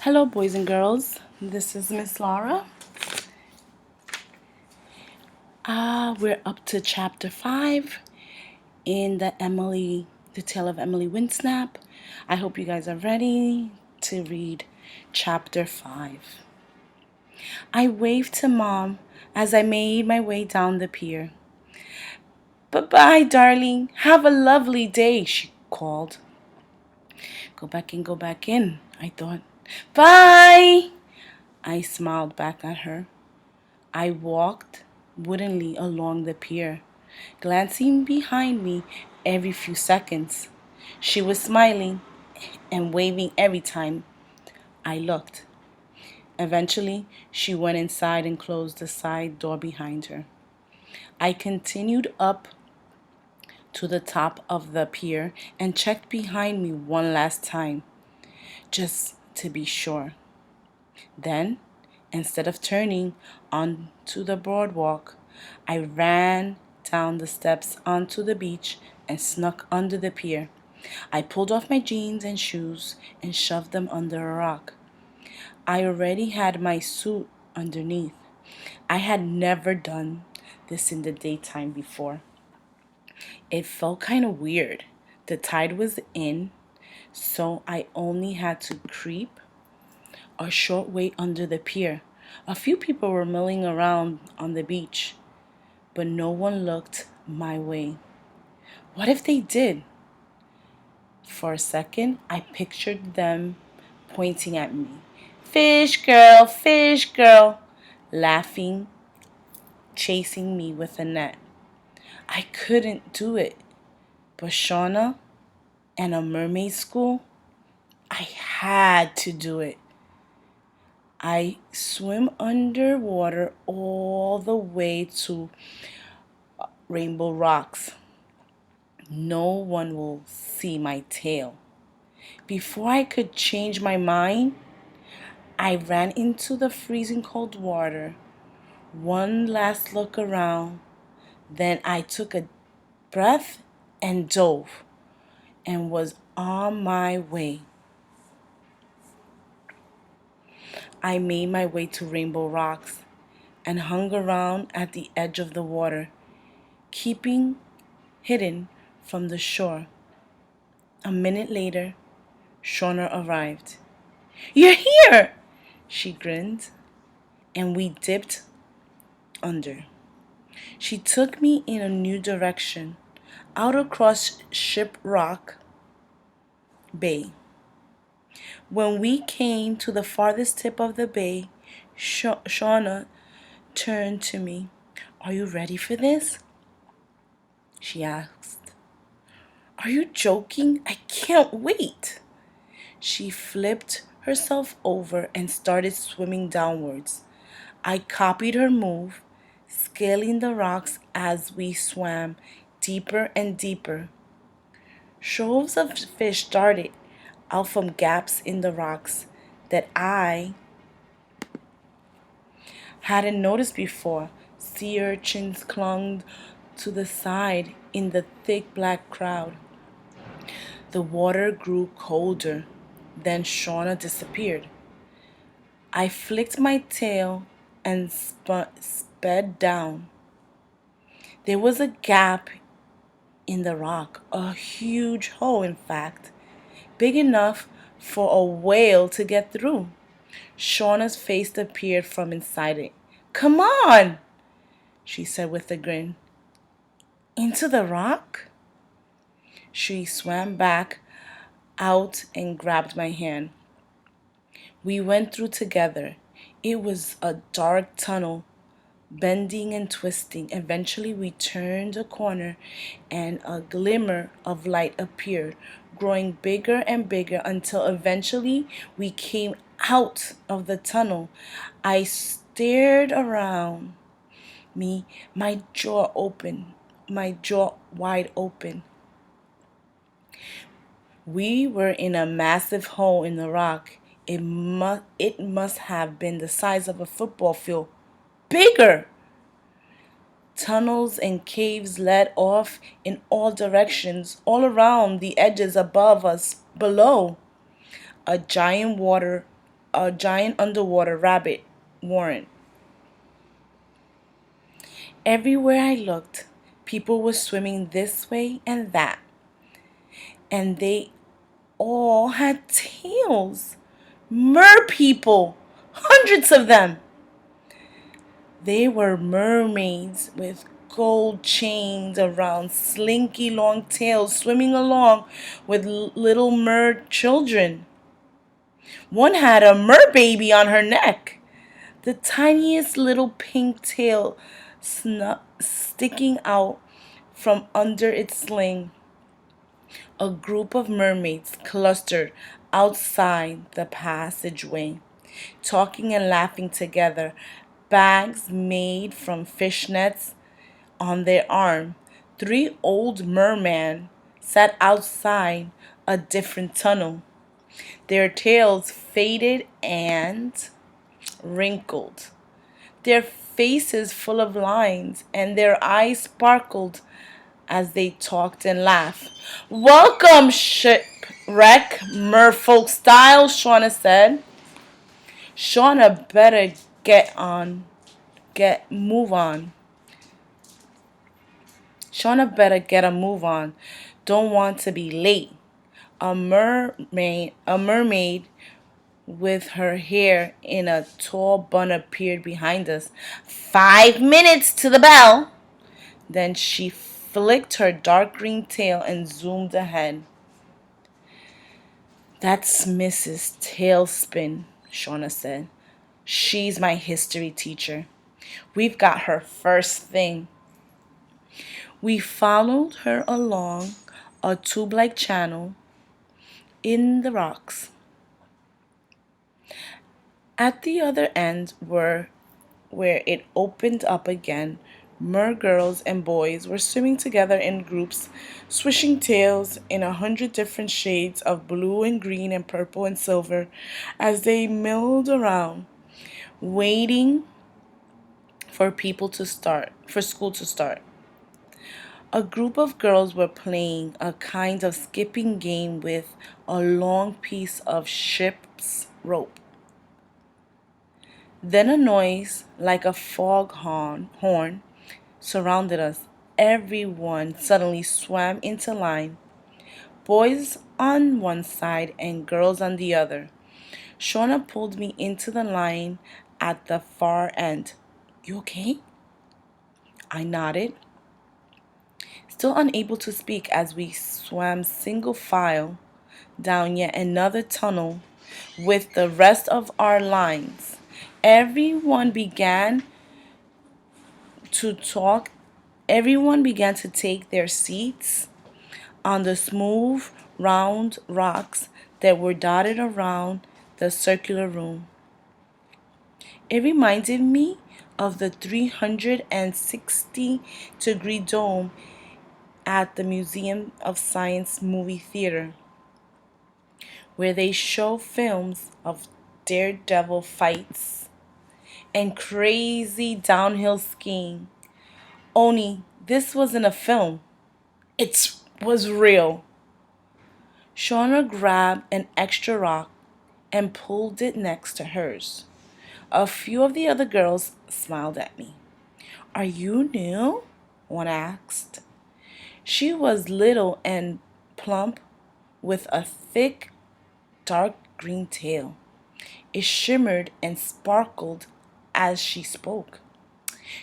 Hello, boys and girls. This is Miss Lara. We're up to chapter 5 in the tale of EmilyWindsnap. I hope you guys are ready to read chapter 5. I waved to Mom as I made my way down the pier. Bye-bye, darling. Have a lovely day, she called. Go back in, I thought. Bye! I smiled back at her. I walked woodenly along the pier, glancing behind me every few seconds. She was smiling and waving every time I looked. Eventually, she went inside and closed the side door behind her. I continued up to the top of the pier and checked behind me one last time, just to be sure. Then, instead of turning onto the boardwalk, I ran down the steps onto the beach and snuck under the pier. I pulled off my jeans and shoes and shoved them under a rock. I already had my suit underneath. I had never done this in the daytime before. It felt kind of weird. The tide was in, so I only had to creep a short way under the pier. A few people were milling around on the beach, but no one looked my way. What if they did? For a second, I pictured them pointing at me. Fish girl, laughing, chasing me with a net. I couldn't do it, but Shauna and a mermaid school, I had to do it. I swim underwater all the way to Rainbow Rocks. No one will see my tail. Before I could change my mind, I ran into the freezing cold water. One last look around, then I took a breath and dove and was on my way. I made my way to Rainbow Rocks and hung around at the edge of the water, keeping hidden from the shore. A minute later, Shauna arrived. You're here! She grinned, and we dipped under. She took me in a new direction, out across Shipwreck Bay. When we came to the farthest tip of the bay, Shauna turned to me. Are you ready for this? She asked. Are you joking? I can't wait. She flipped herself over and started swimming downwards. I copied her move, scaling the rocks as we swam deeper and deeper. Shoals of fish darted out from gaps in the rocks that I hadn't noticed before. Sea urchins clung to the side in the thick black crowd. The water grew colder. Then Shauna disappeared. I flicked my tail and sped down. There was a gap in the rock, a huge hole, in fact, big enough for a whale to get through. Shauna's face appeared from inside it. Come on, she said with a grin. Into the rock? She swam back out and grabbed my hand. We went through together. It was a dark tunnel, bending and twisting. Eventually, we turned a corner and a glimmer of light appeared, growing bigger and bigger until eventually we came out of the tunnel. I stared around me, my jaw wide open. We were in a massive hole in the rock. It must have been the size of a football field. Bigger! Tunnels and caves led off in all directions, all around the edges above us, below. A giant water a giant underwater rabbit warren. Everywhere I looked, people were swimming this way and that, and they all had tails. Mer people, hundreds of them. They were mermaids with gold chains around slinky long tails swimming along with little mer children. One had a mer baby on her neck, the tiniest little pink tail sticking out from under its sling. A group of mermaids clustered outside the passageway, talking and laughing together, bags made from fishnets on their arm. Three old mermen sat outside a different tunnel, their tails faded and wrinkled, their faces full of lines, and their eyes sparkled as they talked and laughed. Welcome, shipwreck, merfolk style, Shauna said. Shauna better move on. Shauna better get a move on. Don't want to be late. A mermaid with her hair in a tall bun appeared behind us. 5 minutes to the bell. Then she flicked her dark green tail and zoomed ahead. That's Mrs. Tailspin, Shauna said. She's my history teacher. We've got her first thing. We followed her along a tube-like channel in the rocks. At the other end where it opened up again, mer girls and boys were swimming together in groups, swishing tails in 100 different shades of blue and green and purple and silver as they milled around, waiting for school to start. A group of girls were playing a kind of skipping game with a long piece of ship's rope. Then a noise like a horn surrounded us. Everyone suddenly swam into line, boys on one side and girls on the other. Shauna pulled me into the line at the far end. You okay? I nodded, still unable to speak as we swam single file down yet another tunnel with the rest of our lines. Everyone began to talk. Everyone began to take their seats on the smooth, round rocks that were dotted around the circular room. It reminded me of the 360-degree dome at the Museum of Science movie theater, where they show films of daredevil fights and crazy downhill skiing. Only this wasn't a film. It was real. Shauna grabbed an extra rock and pulled it next to hers. A few of the other girls smiled at me. Are you new? One asked. She was little and plump with a thick, dark green tail. It shimmered and sparkled as she spoke.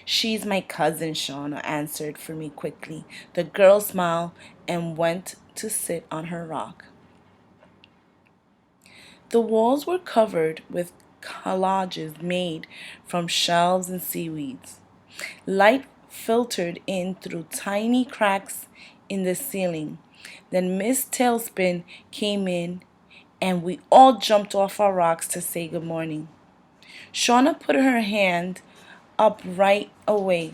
She's my cousin, Shauna answered for me quickly. The girl smiled and went to sit on her rock. The walls were covered with collages made from shells and seaweeds. Light filtered in through tiny cracks in the ceiling. Then Miss Tailspin came in and we all jumped off our rocks to say good morning. Shauna put her hand up right away.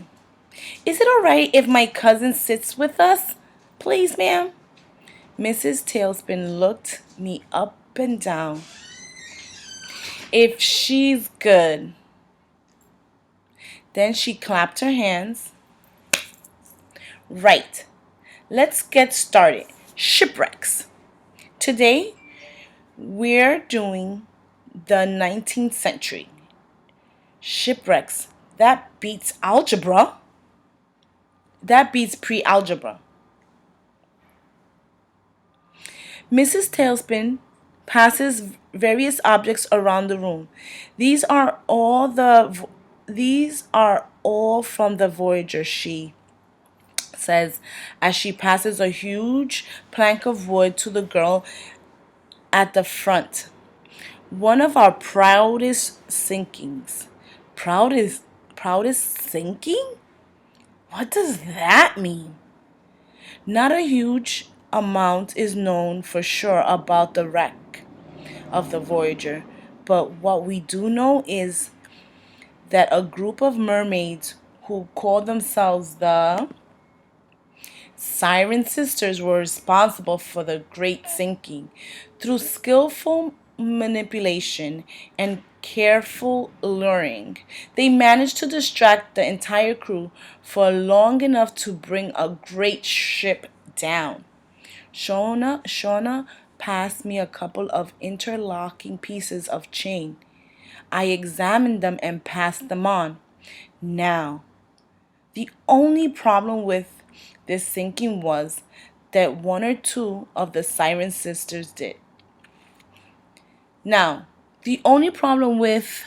Is it all right if my cousin sits with us? Please, ma'am. Mrs. Tailspin looked me up and down. If she's good. Then she clapped her hands. Right. Let's get started. Shipwrecks. Today we're doing the 19th century. Shipwrecks. That beats algebra. That beats pre-algebra. Mrs. Tailspin passes various objects around the room. These are all from the Voyager, she says as she passes a huge plank of wood to the girl at the front. One of our proudest sinkings. Proudest sinking? What does that mean? Not a huge amount is known for sure about the wreck of the Voyager, but what we do know is that a group of mermaids who call themselves the Siren Sisters were responsible for the great sinking. Through skillful manipulation and careful luring, they managed to distract the entire crew for long enough to bring a great ship down. Shauna passed me a couple of interlocking pieces of chain. I examined them and passed them on. Now, the only problem with this sinking was that one or two of the Siren Sisters did. Now, the only problem with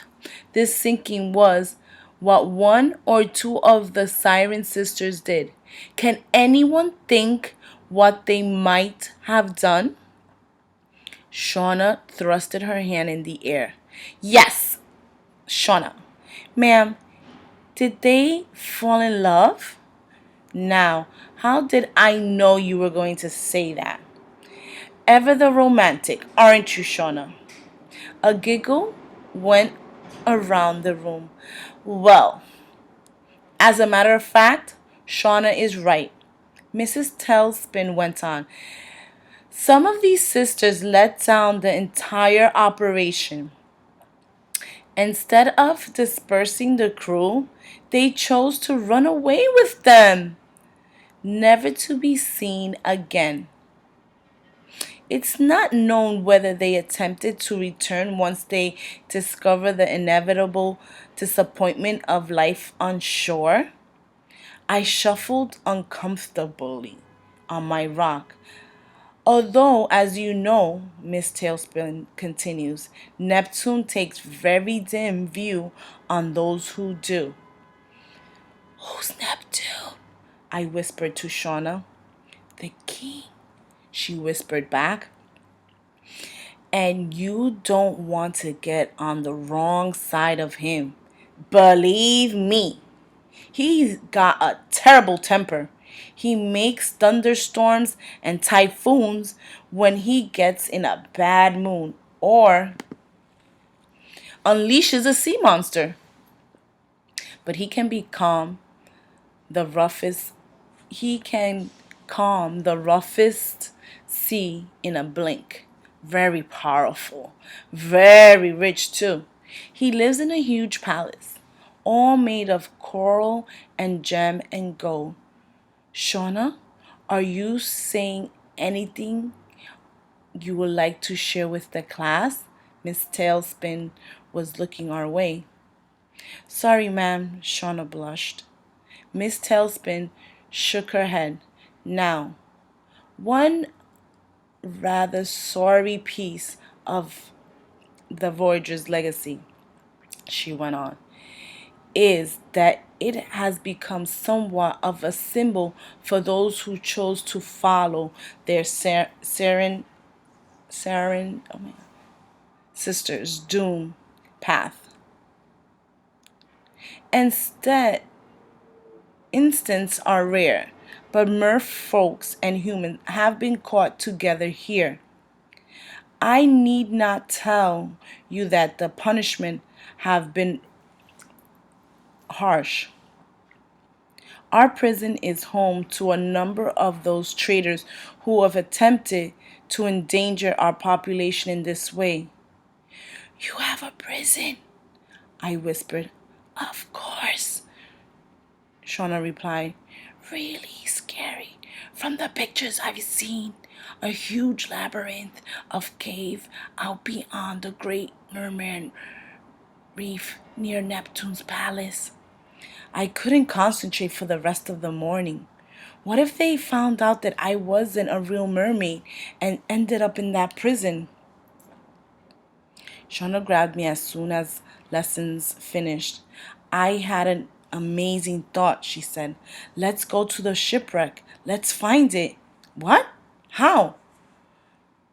this sinking was what one or two of the Siren Sisters did. Can anyone think what they might have done? Shauna thrusted her hand in the air. Yes, Shauna. Ma'am, did they fall in love? Now, how did I know you were going to say that? Ever the romantic, aren't you, Shauna? A giggle went around the room. Well, as a matter of fact, Shauna is right. Mrs. Tailspin went on. Some of these sisters let down the entire operation. Instead of dispersing the crew, they chose to run away with them, never to be seen again. It's not known whether they attempted to return once they discovered the inevitable disappointment of life on shore. I shuffled uncomfortably on my rock. Although, as you know, Miss Tailspin continues, Neptune takes very dim view on those who do. Who's Neptune? I whispered to Shauna. The king, she whispered back. And you don't want to get on the wrong side of him. Believe me, he's got a terrible temper. He makes thunderstorms and typhoons when he gets in a bad mood or unleashes a sea monster. But the roughest he can calm the roughest sea in a blink. Very powerful, very rich too. He lives in a huge palace, all made of coral and gem and gold. Shauna, are you saying anything you would like to share with the class? Miss Tailspin was looking our way. Sorry, ma'am, Shauna blushed. Miss Tailspin shook her head. Now, one rather sorry piece of the Voyager's legacy, she went on, is that it has become somewhat of a symbol for those who chose to follow their sisters' doom path. Instead, instances are rare, but merfolk folks and humans have been caught together here. I need not tell you that the punishment have been harsh. Our prison is home to a number of those traitors who have attempted to endanger our population in this way. You have a prison, I whispered. Of course, Shauna replied. Really scary from the pictures I've seen a huge labyrinth of cave out beyond the great mermaid reef near Neptune's palace. I couldn't concentrate for the rest of the morning. What if they found out that I wasn't a real mermaid and ended up in that prison? Shauna grabbed me as soon as lessons finished. I had an amazing thought, she said. Let's go to the shipwreck. Let's find it. What? How?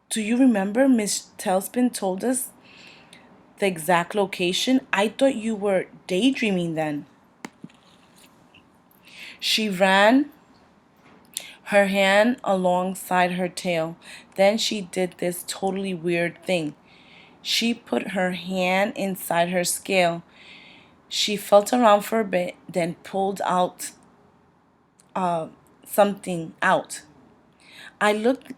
Do you remember Miss Tailspin told us the exact location? I thought you were daydreaming then. She ran her hand alongside her tail. Then she did this totally weird thing. She put her hand inside her scale. She felt around for a bit, then pulled out something out. I looked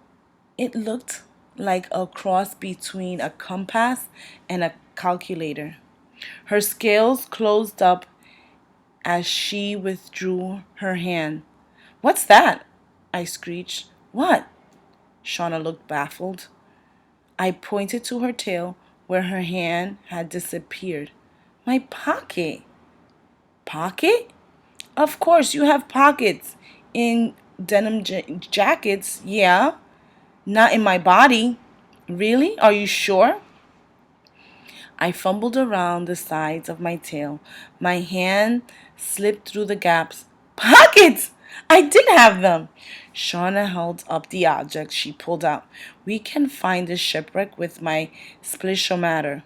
It looked like a cross between a compass and a calculator. Her scales closed up as she withdrew her hand. What's that? I screeched. What? Shauna looked baffled. I pointed to her tail where her hand had disappeared. My pocket. Pocket? Of course, you have pockets in denim jackets, yeah. Not in my body. Really? Are you sure? I fumbled around the sides of my tail. My hand slipped through the gaps. Pockets! I did have them. Shauna held up the object she pulled out. We can find the shipwreck with my splishometer.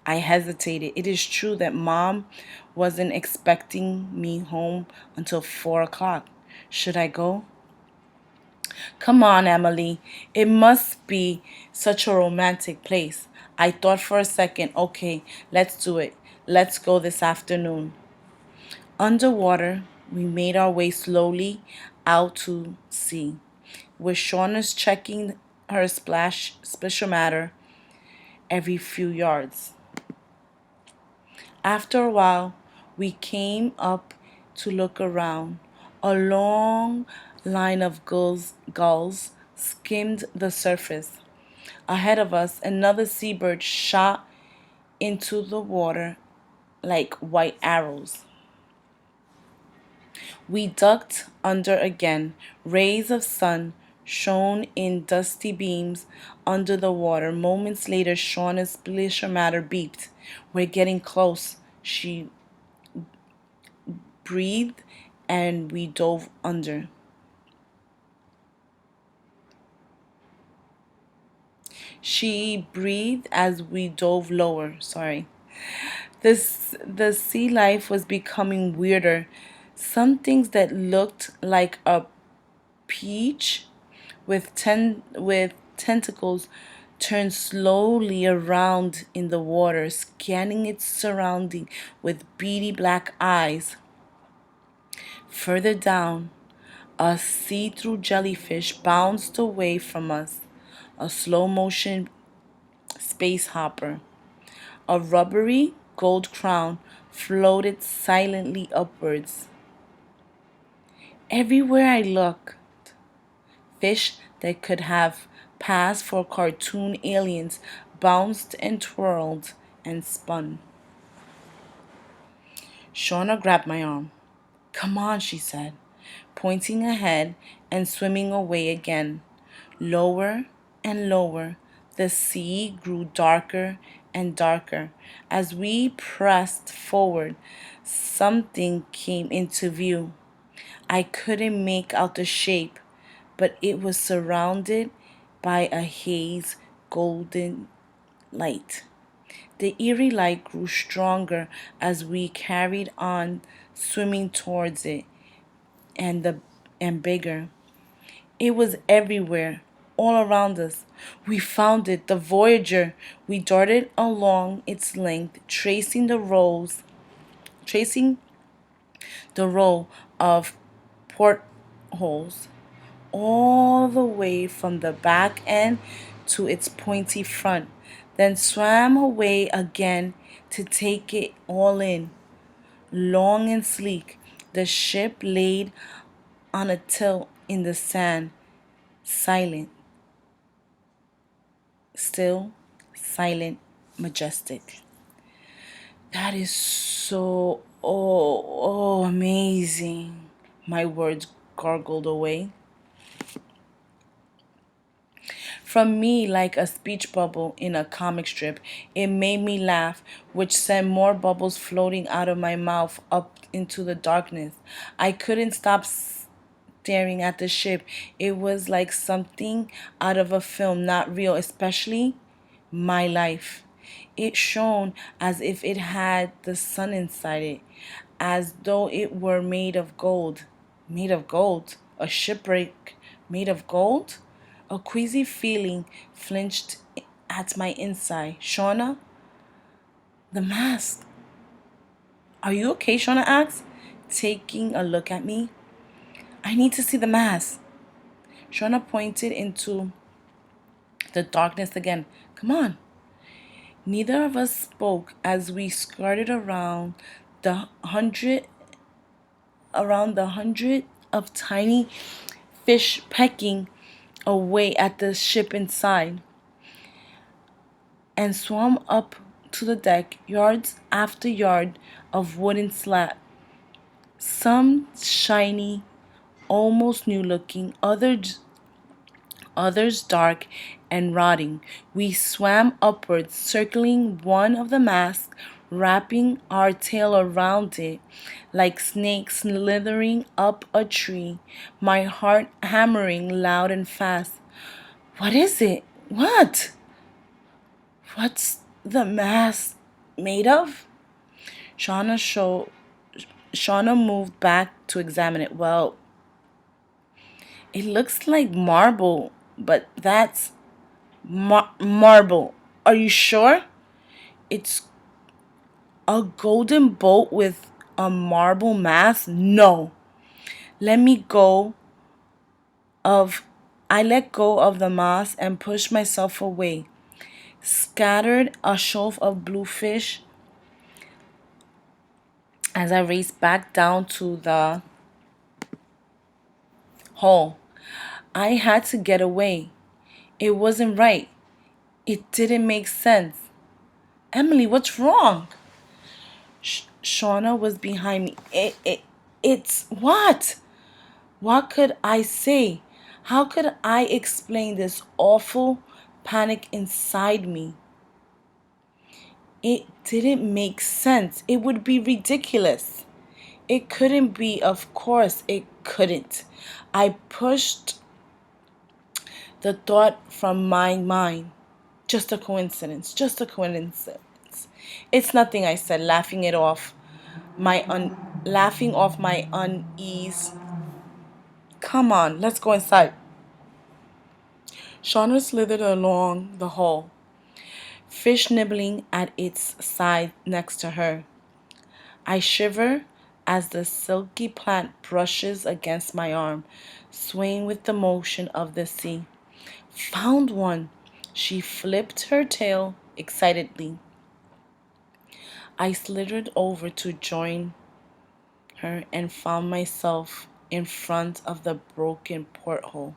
I hesitated. It is true that Mom wasn't expecting me home until 4 o'clock. Should I go? Come on, Emily. It must be such a romantic place. I thought for a second, okay, let's do it. Let's go this afternoon. Underwater, we made our way slowly out to sea, with Shauna's checking her splashometer every few yards. After a while, we came up to look around. A long line of gulls skimmed the surface. Ahead of us, another seabird shot into the water like white arrows. We ducked under again. Rays of sun shone in dusty beams under the water. Moments later, Shauna's splashometer beeped. We're getting close, she breathed, and we dove under. She breathed as we dove lower. Sorry. The sea life was becoming weirder. Some things that looked like a peach with tentacles turned slowly around in the water, scanning its surrounding with beady black eyes. Further down, a see-through jellyfish bounced away from us, a slow-motion space hopper. A rubbery gold crown floated silently upwards. Everywhere I looked, fish that could have passed for cartoon aliens bounced and twirled and spun. Shauna grabbed my arm. Come on, she said, pointing ahead and swimming away again. Lower and lower, the sea grew darker and darker. As we pressed forward, something came into view. I couldn't make out the shape, but it was surrounded by a haze golden light. The eerie light grew stronger as we carried on, swimming towards it, and bigger. It was everywhere, all around us. We found it, the Voyager. We darted along its length, tracing the row of portholes all the way from the back end to its pointy front, then swam away again to take it all in. Long and sleek, the ship laid on a tilt in the sand, silent. still, silent, majestic. That is so, amazing. My words gargled away from me like a speech bubble in a comic strip. It made me laugh, which sent more bubbles floating out of my mouth up into the darkness. I couldn't stop staring at the ship. It was like something out of a film, not real, especially my life. It shone as if it had the sun inside it, as though it were made of gold. Made of gold? A shipwreck made of gold? A queasy feeling flinched at my inside. Shauna, the mask. Are you okay? Shauna asked, taking a look at me. I need to see the mask. Shauna pointed into the darkness again. Come on. Neither of us spoke as we skirted the hundred the hundred of tiny fish pecking away at the ship inside, and swam up to the deck, yards after yard of wooden slat, some shiny, almost new looking, others dark and rotting. We swam upwards, circling one of the masks, wrapping our tail around it like snakes slithering up a tree, my heart hammering loud and fast. What is it? What? What's the mask made of? Shauna show Shauna moved back to examine it. Well, it looks like marble, but that's marble. Are you sure? It's a golden boat with a marble mask? No. Let me go of I let go of the mask and pushed myself away. Scattered a shoal of bluefish as I raced back down to the hole. I had to get away. It wasn't right. It didn't make sense. Emily, what's wrong? Shauna was behind me. It's what? What could I say? How could I explain this awful panic inside me? It didn't make sense. It would be ridiculous. It couldn't be, of course, it couldn't. I pushed the thought from my mind. Just a coincidence, just a coincidence. It's nothing, I said, laughing off my unease. Come on, let's go inside. Shauna slithered along the hall, fish nibbling at its side next to her. I shiver as the silky plant brushes against my arm, swaying with the motion of the sea. Found one. She flipped her tail excitedly. I slithered over to join her and found myself in front of the broken porthole.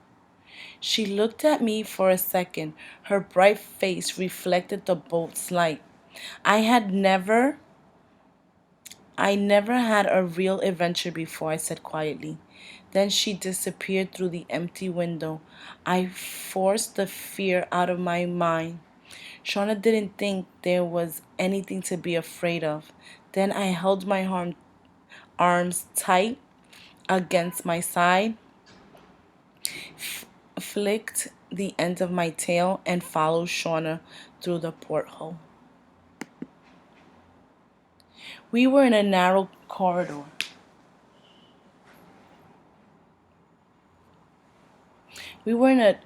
She looked at me for a second. Her bright face reflected the boat's light. I had never I never had a real adventure before, I said quietly. Then she disappeared through the empty window. I forced the fear out of my mind. Shauna didn't think there was anything to be afraid of. Then I held my arms tight against my side, flicked the end of my tail, and followed Shauna through the porthole. We were in a narrow corridor. We were in a